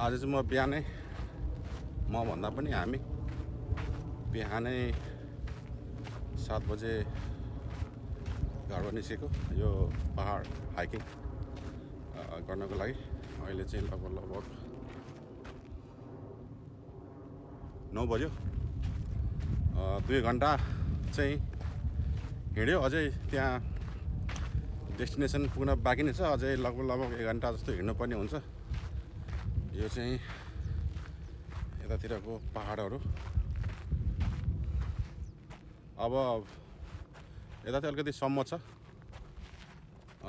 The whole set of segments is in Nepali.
आज चाहिँ म बिहानै भन्दा पनि हामी बिहानै 7 बजे घरबाट निस्केको यो पहाड हाइकिङ गर्नको लागि। अहिले चाहिँ लगभग 9 बज्यो। 2 घन्टा चाहिँ हिँड्यो। अझै त्यहाँ डेस्टिनेसन पुग्न बाँकी नै छ। अझै लगभग 1 घन्टा जस्तो हिँड्नुपर्ने हुन्छ। यो चाहिँ यतातिरको पहाडहरू। अब यता चाहिँ अलिकति सम्म छ।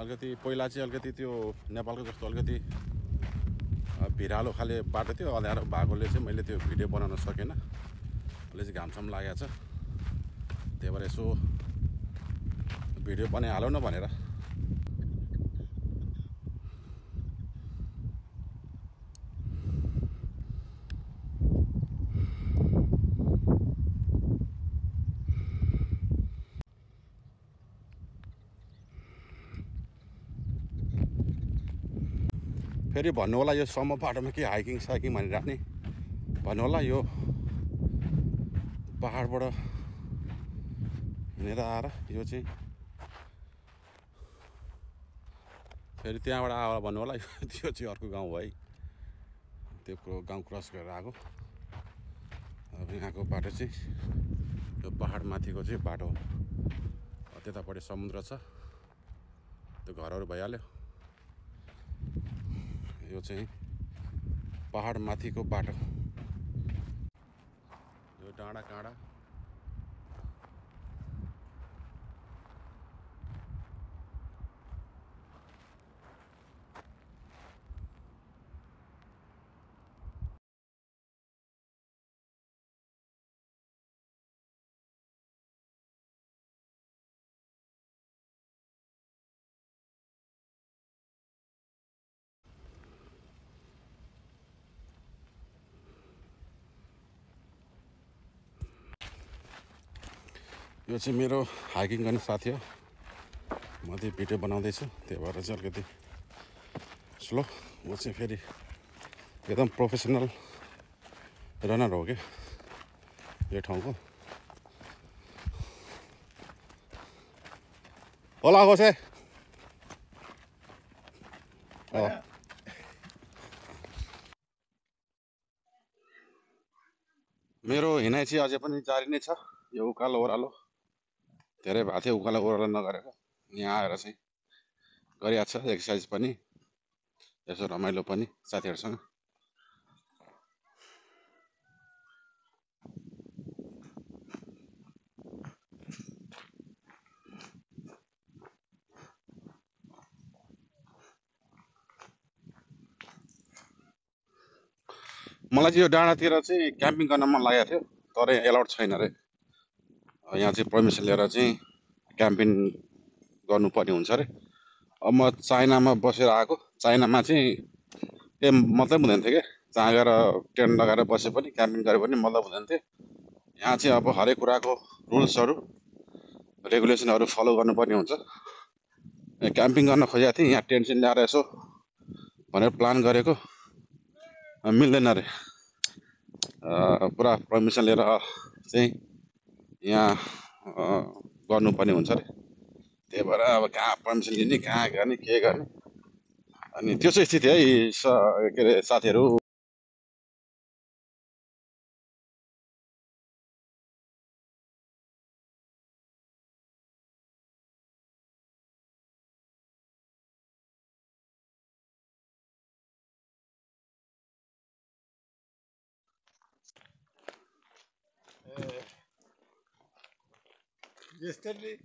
अलिकति पहिला चाहिँ अलिकति त्यो नेपालको जस्तो अलिकति भिरालो खाले बाटो थियो। अँध्यारो भएकोले चाहिँ मैले त्यो भिडियो बनाउन सकेन। अहिले चाहिँ घामसाम लागेको छ। त्यही भएर यसो भिडियो बनाइहालौँ न भनेर। फेरि भन्नु होला यो सम्म बाटोमा के हाइकिङ साइकिङ भनिराख्ने भन्नु होला। यो पहाडबाट हिँडेर आएर यो चाहिँ फेरि त्यहाँबाट आएर भन्नु होला त्यो चाहिँ अर्को गाउँ हो है। त्यो गाउँ क्रस गरेर आएको। अब यहाँको बाटो चाहिँ यो पहाड माथिको चाहिँ बाटो हो। त्यतापट्टि समुद्र छ। त्यो घरहरू भइहाल्यो। यो चाहिँ पहाड माथिको बाटो। यो डाँडा काँडा यो चाहिँ मेरो हाइकिङ गर्ने साथी हो। म चाहिँ भिडियो बनाउँदैछु। त्यही भएर चाहिँ अलिकति स्लो। म चाहिँ फेरि एकदम प्रोफेसनल रनर हो क्या यो ठाउँको। होला खोसे मेरो हिँडाइ चाहिँ अझै पनि जारी नै छ। यो उकालो ओह्रालो धेरै भएको थियो। उकालो ओह्रालो नगरेर यहाँ आएर चाहिँ गरिरहेको छ। एक्सर्साइज पनि यसो रमाइलो पनि साथीहरूसँग। मलाई चाहिँ यो डाँडातिर चाहिँ क्याम्पिङ गर्न मन लागेको थियो। तर एलाउड छैन अरे। यहाँ चाहिँ पर्मिसन लिएर चाहिँ क्याम्पिङ गर्नुपर्ने हुन्छ अरे। अब म चाइनामा बसेर आएको। चाइनामा चाहिँ के मतलब हुँदैन थियो क्या। जहाँ गएर टेन्ट लगाएर बसे पनि क्याम्पिङ गरे पनि मतलब हुँदैन थियो। यहाँ चाहिँ अब हरेक कुराको रुल्सहरू रेगुलेसनहरू फलो गर्नुपर्ने हुन्छ। क्याम्पिङ गर्न खोजेको थिएँ। यहाँ टेन्ट सेन्ट ल्याएर यसो भनेर प्लान गरेको मिल्दैन अरे। पुरा पर्मिसन लिएर चाहिँ यहाँ गर्नुपर्ने हुन्छ अरे। त्यही भएर अब कहाँ पर्मिसन लिने, कहाँ गर्ने, के गर्ने। अनि त्यो चाहिँ स्थिति है के अरे साथीहरू। Yesterday,